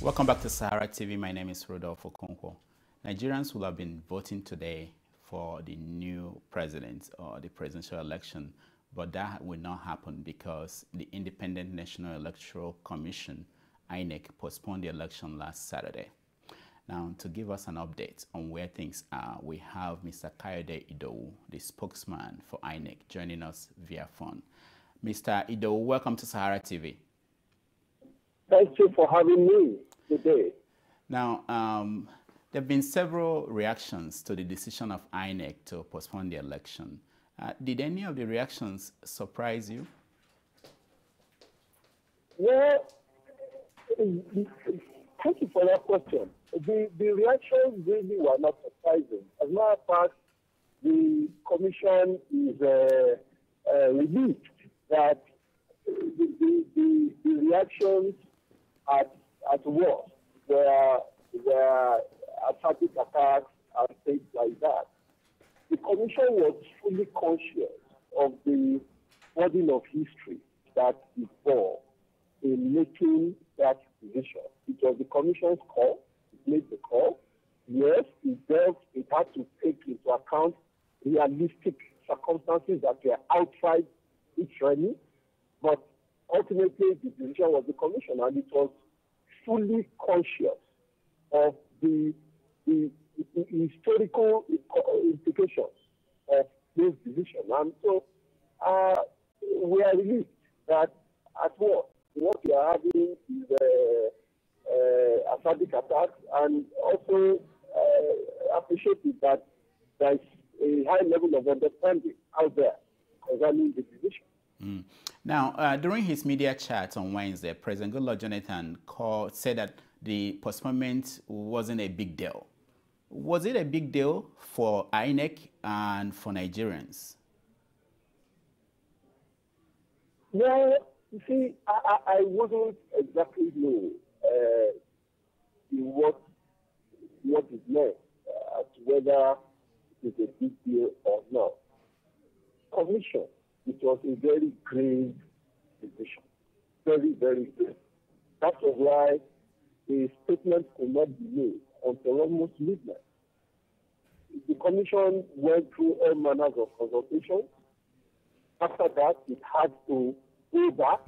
Welcome back to Sahara TV. My name is Rodolfo Okonkwo. Nigerians will have been voting today for the new president or the presidential election, but that will not happen because the Independent National Electoral Commission, INEC, postponed the election last Saturday. Now, to give us an update on where things are, we have Mr. Kayode Idowu, the spokesman for INEC, joining us via phone. Mr. Idowu, welcome to Sahara TV. Thank you for having me today. Now, there have been several reactions to the decision of INEC to postpone the election. Did any of the reactions surprise you? Well, thank you for that question. The reactions really were not surprising. As a matter of fact, the commission is relieved that the reactions at worst were attack attacks and things like that. The commission was fully conscious of the burden of history that it bore in making that decision. It was the commission's call. It made the call. Yes, it had to take into account realistic circumstances that were outside its remit, but ultimately the decision was the commission, and it was fully conscious of the historical implications of this decision. And so we are relieved that at what we are having is acidic attacks, and also appreciated that there is a high level of understanding out there concerning the decision. Mm. Now, during his media chat on Wednesday, President Goodluck Jonathan said that the postponement wasn't a big deal. Was it a big deal for INEC and for Nigerians? Well, you see, I wasn't exactly know what is meant as to whether it is a big deal or not. Commission, it was a very grave decision. Very, very grave. That was why the statement could not be made until almost midnight. The commission went through all manners of consultations. After that, it had to go back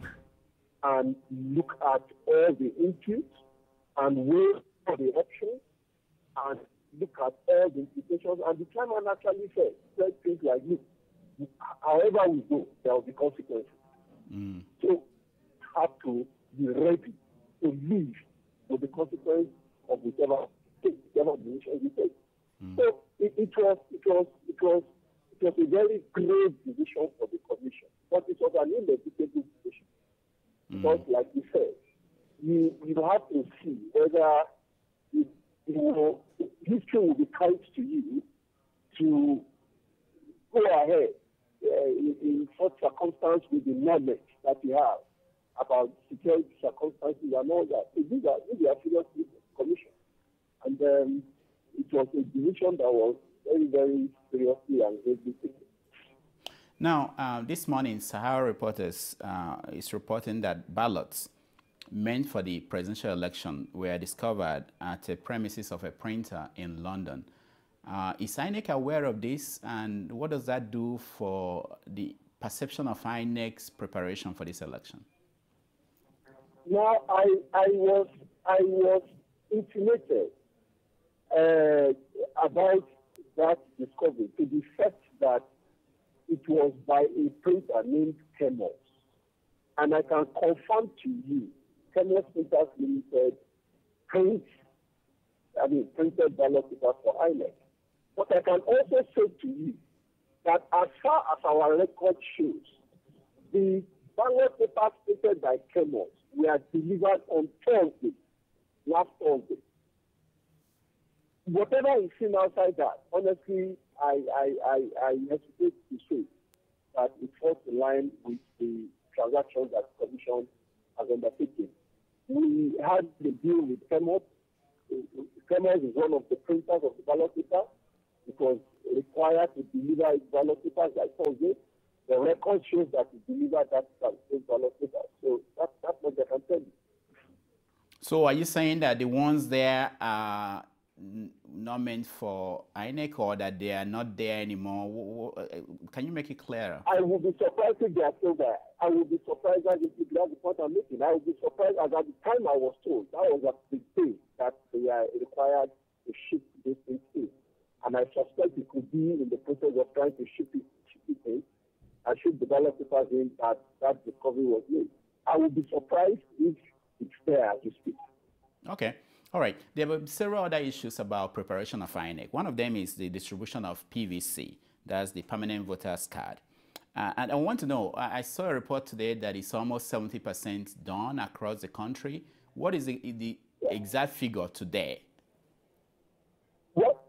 and look at all the inputs and weigh all the options and look at all the implications. And the chairman actually said things like this. However we go, there will be consequences. Mm. So have to be ready to live with the consequence of whichever decision we take. Mm. So it was a very grave decision for the commission, but it was an inevitable decision. Because, like you said, you have to see whether history will be kind to you to go ahead in such circumstance with the knowledge that you have about security circumstances and all that. So these are serious commission. And it was a decision that was very, very seriously and gravely taken. Now, this morning, Sahara Reporters is reporting that ballots meant for the presidential election were discovered at the premises of a printer in London. Is INEC aware of this, and what does that do for the perception of INEC's preparation for this election? Now, I was intimated about that discovery to the fact that it was by a printer named Chemos. And I can confirm to you, Chemos Printers Limited printed ballot papers for INEC. But I can also say to you that as far as our record shows, the ballot papers printed by Chemos were delivered on Thursday, last Thursday. Whatever is seen outside that, honestly, I hesitate to say that it falls in line with the transactions that the Commission has undertaken We had the deal with Kayode. Kayode is one of the printers of the ballot paper. It was required to deliver its ballot papers by Thursday. The record shows that it delivered that ballot paper. So that's what I can tell you. So are you saying that the ones there are not meant for INEC, or that they are not there anymore? Can you make it clearer? I will be surprised if they are still there. I will be surprised as if that's the point I'm making. I will be surprised as at the time I was told, that was at the day that they are required to ship this thing in. And I suspect it could be in the process of trying to ship it in and ship the ballot papers in that discovery was made. I will be surprised if it's there as you speak. Okay. All right. There were several other issues about preparation of INEC. One of them is the distribution of PVC, that's the permanent voters card. And I want to know, I saw a report today that it's almost 70% done across the country. What is the exact figure today? Well,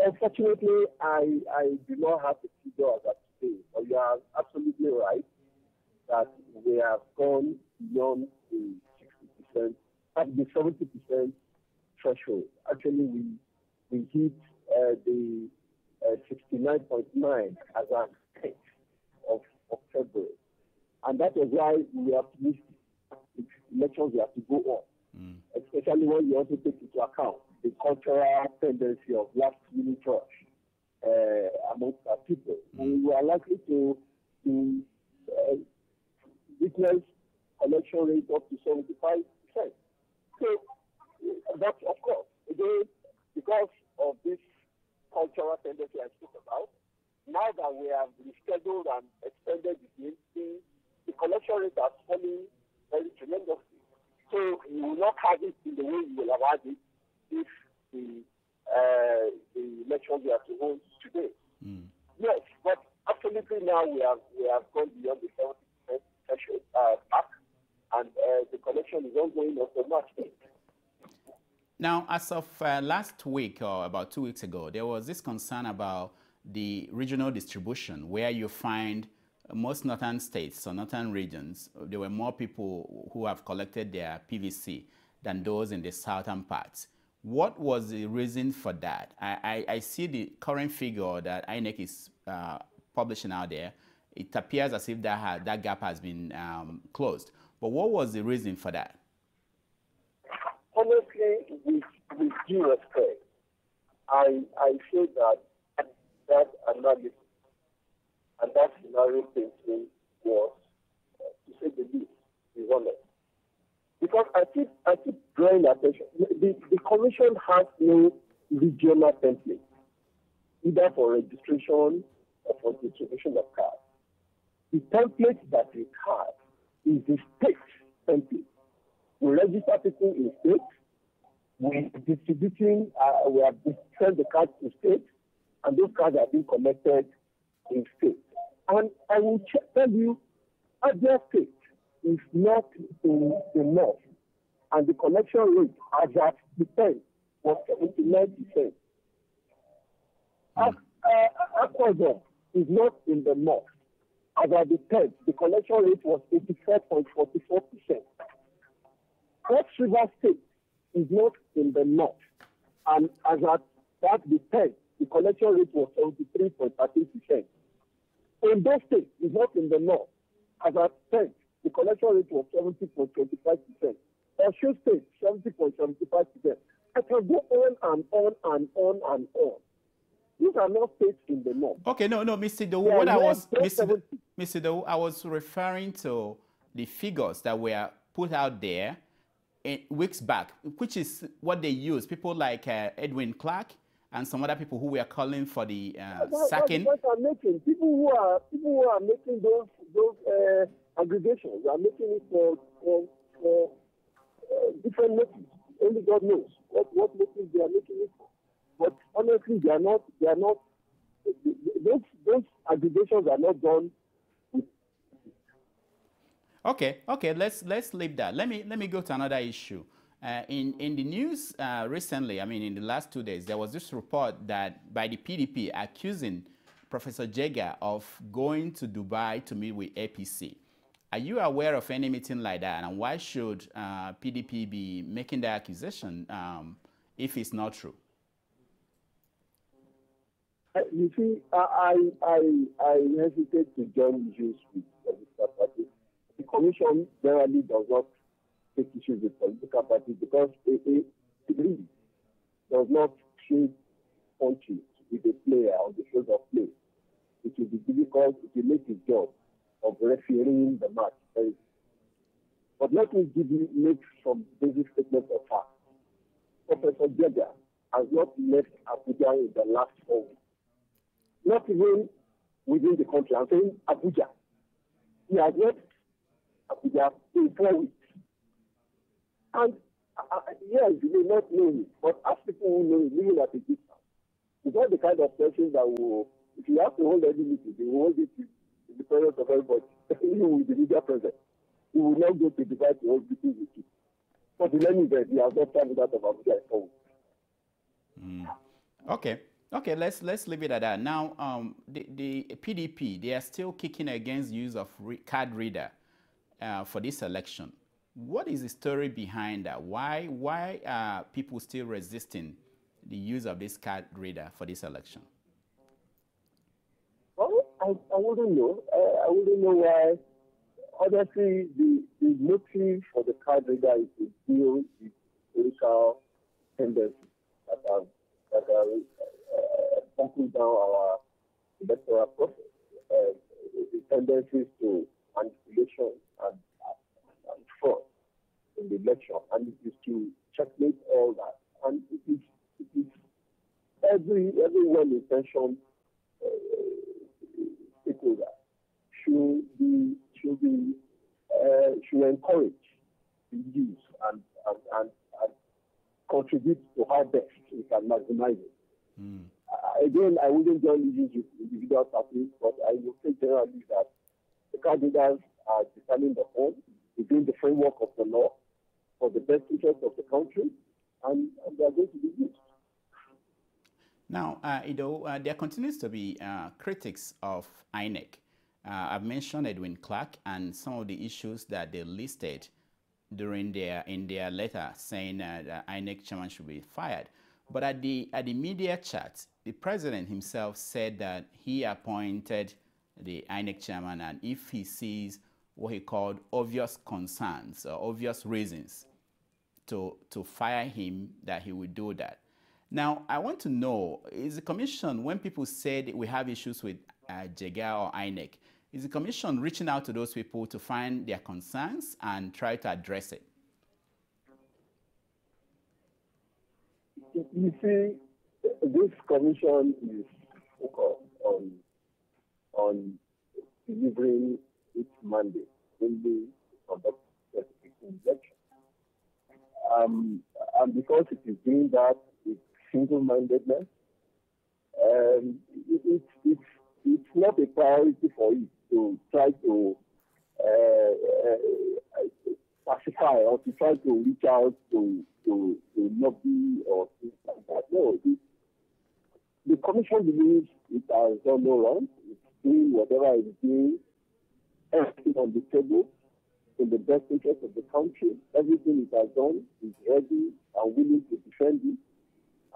unfortunately, I do not have the figure as of today, but you are absolutely right that we have gone beyond the 60%, at the 70% threshold. Actually, we hit the 69.9 as an end of February. And that is why we have missed elections we have to go on, especially when you also take into account the cultural tendency of last-minute rush amongst our people. We are likely to witness election rate up to 75%. So that's, of course, again, because of this cultural tendency I spoke about, now that we have rescheduled and extended the collection rate has fallen very tremendously. So you will not have it in the way you will have had it if the elections we have to hold today. Yes, but absolutely now we have gone beyond the 70% threshold mark, and the collection is ongoing until March 8th. Now, as of last week or about 2 weeks ago, there was this concern about the regional distribution, where you find most northern states or northern regions, there were more people who have collected their PVC than those in the southern parts. What was the reason for that? I see the current figure that INEC is publishing out there. It appears as if that gap has been closed. But what was the reason for that? Honestly, with due respect, I feel that analysis and that scenario painting was, to say the least, is honest. Because I keep drawing attention. The commission has no regional template, either for registration or for distribution of cards. The template that we have is the state template. We register people in states. We are distributing, we have sent the cards to states, and those cards are being collected in states. And I will tell you, Abia State is not in the north, and the collection rate as at the time was 79%. Akwa is not in the north. As at the time, the collection rate was 84.44%. Cross River State is not in the north, and as at the time, the collection rate was 73.13%. Ondo State is not in the north, as at 10, the collection rate was 70.25%. Osun State, 70.75%. I can go on and on and on and on. These are not states in the north. Okay, no, Mr. Idowu, Mr. Idowu, I was referring to the figures that were put out there weeks back, which is what they use. People like Edwin Clark and some other people who were calling for the sacking. That's what I'm making. People who are making those aggregations are making it for different motives. Only God knows what motives they are making it for. But honestly, they are not. Those aggregations are not done. Okay. Let's leave that. Let me go to another issue. In the news recently, I mean, in the last 2 days, there was this report that by the PDP accusing Professor Jega of going to Dubai to meet with APC. Are you aware of any meeting like that? And why should PDP be making that accusation if it's not true? You see, I hesitate to join issues with political parties. The commission generally does not take issues with political parties because it really does not treat punches with a player on the field of play. It will be difficult to make his job of refereeing the match. But let me make some basic statements of fact. Professor Jega has not left Abuja in the last 4 weeks. Not even within the country. I'm saying Abuja. He has left Abuja in 4 weeks. And yes, you may not know him, but as people who know him, living at a distance, he's not the kind of person that will, if you have to hold any meeting, he will hold it in the presence of everybody, even with the media present. He will not go to divide the whole meeting with you. But in any event, he has not traveled out of Abuja in 4 weeks. Okay. Okay, let's leave it at that. Now, the PDP, they are still kicking against use of card reader for this election. What is the story behind that? Why are people still resisting the use of this card reader for this election? Well, I wouldn't know. I wouldn't know why. Honestly, the motive for the card reader is to deal with political tendencies that are buckling down our electoral process, the tendencies to manipulation and fraud in the election, and it is to checkmate all that. And it is every well-intentioned stakeholder should encourage the use and contribute to how best we can maximize it. Again, I wouldn't join issues with individual parties, but I will say generally that the candidates are determined upon within the framework of the law for the best interest of the country, and they are going to be used. Now, there continues to be critics of INEC. I've mentioned Edwin Clark and some of the issues that they listed in their letter saying that INEC chairman should be fired. But at the media chat, the president himself said that he appointed the INEC chairman, and if he sees what he called obvious concerns or obvious reasons to fire him, that he would do that. Now, I want to know, is the commission, when people said we have issues with Jega or INEC, is the commission reaching out to those people to find their concerns and try to address it? You see, this commission is focused on delivering its mandate, mainly conduct specific elections. And because it is doing that with single-mindedness, it's not a priority for it to try to pacify or to try to reach out to lobby or things like that. No, the commission believes it has done no wrong. It's doing whatever it's doing, everything on the table in the best interest of the country. Everything it has done is ready and willing to defend it.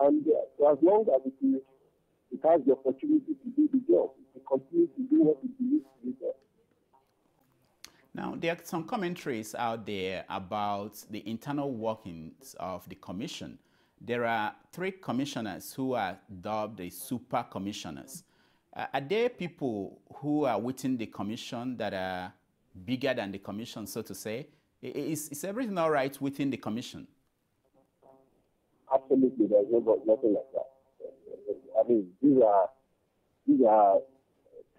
And as long as it has the opportunity to do the job, it will continue to do what it believes to be done. Now, there are some commentaries out there about the internal workings of the commission. There are 3 commissioners who are dubbed the super commissioners. Are there people who are within the commission that are bigger than the commission, so to say? Is everything all right within the commission? Absolutely, there's nothing like that. I mean, these are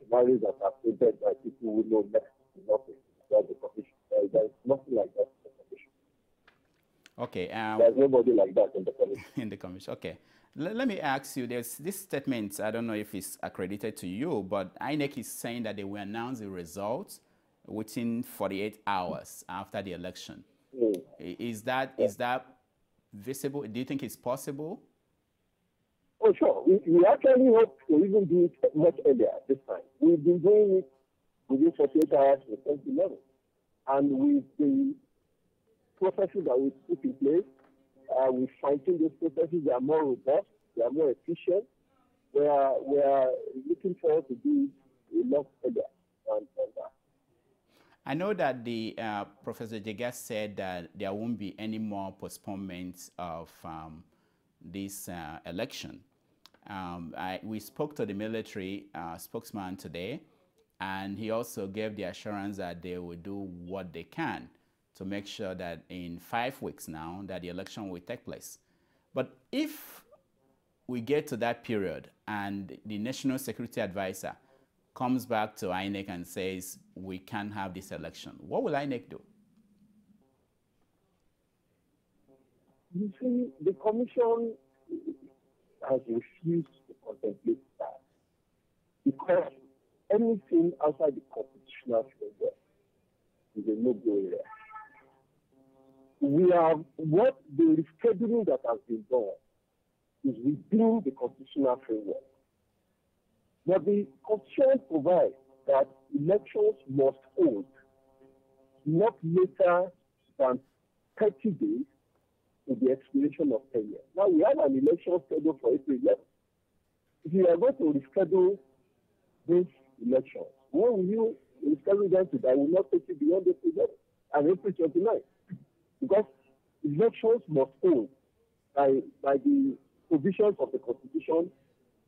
scenarios that are presented by people who know next to nothing. The commission. There's nothing like that in the commission. Okay. There's nobody like that in the commission. In the commission. Okay. Let me ask you, there's this statement, I don't know if it's accredited to you, but INEC is saying that they will announce the results within 48 hours after the election. Is that visible? Do you think it's possible? Oh, sure. We actually hope to even do it much earlier this time. We've been doing it within 48 hours for 2011. And with the processes that we put in place, we fine-tune those processes. They are more robust, they are more efficient. We are looking forward to do a lot better on that. I know that the Professor Jega said that there won't be any more postponements of this election. We spoke to the military spokesman today, and he also gave the assurance that they will do what they can to make sure that in 5 weeks now that the election will take place. But if we get to that period and the National Security Advisor comes back to INEC and says we can't have this election, what will INEC do? You see, the Commission has refused to contemplate that because anything outside the constitutional framework is a no-go area. We have what the rescheduling that has been done is within the constitutional framework. But the Constitution provides that elections must hold not later than 30 days to the expiration of 10 years. Now, we have an election scheduled for April 11th. If you are going to reschedule these elections, when will you reschedule them to that will not take you beyond April 11th and April 29th? Because elections must hold by the provisions of the Constitution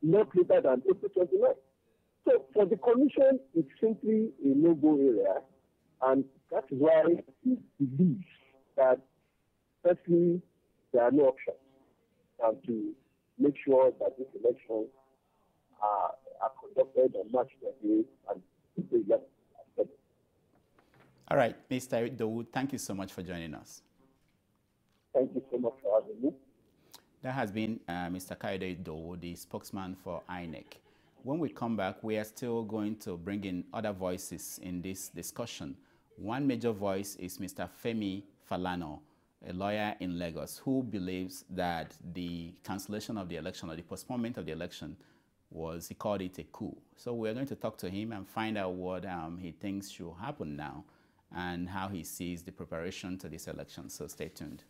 not later than April 29th. So for the Commission, it's simply a no-go area, and that is why it believes that, firstly, there are no options to make sure that these elections are conducted on March 28th and April 11th. All right, Mr. Idowu, thank you so much for joining us. Thank you so much for having me. That has been Mr. Kayode Idowu, the spokesman for INEC. When we come back, we are still going to bring in other voices in this discussion. One major voice is Mr. Femi Falana, a lawyer in Lagos, who believes that the cancellation of the election or the postponement of the election was, he called it a coup. So we're going to talk to him and find out what he thinks should happen now and how he sees the preparation to this election. So stay tuned.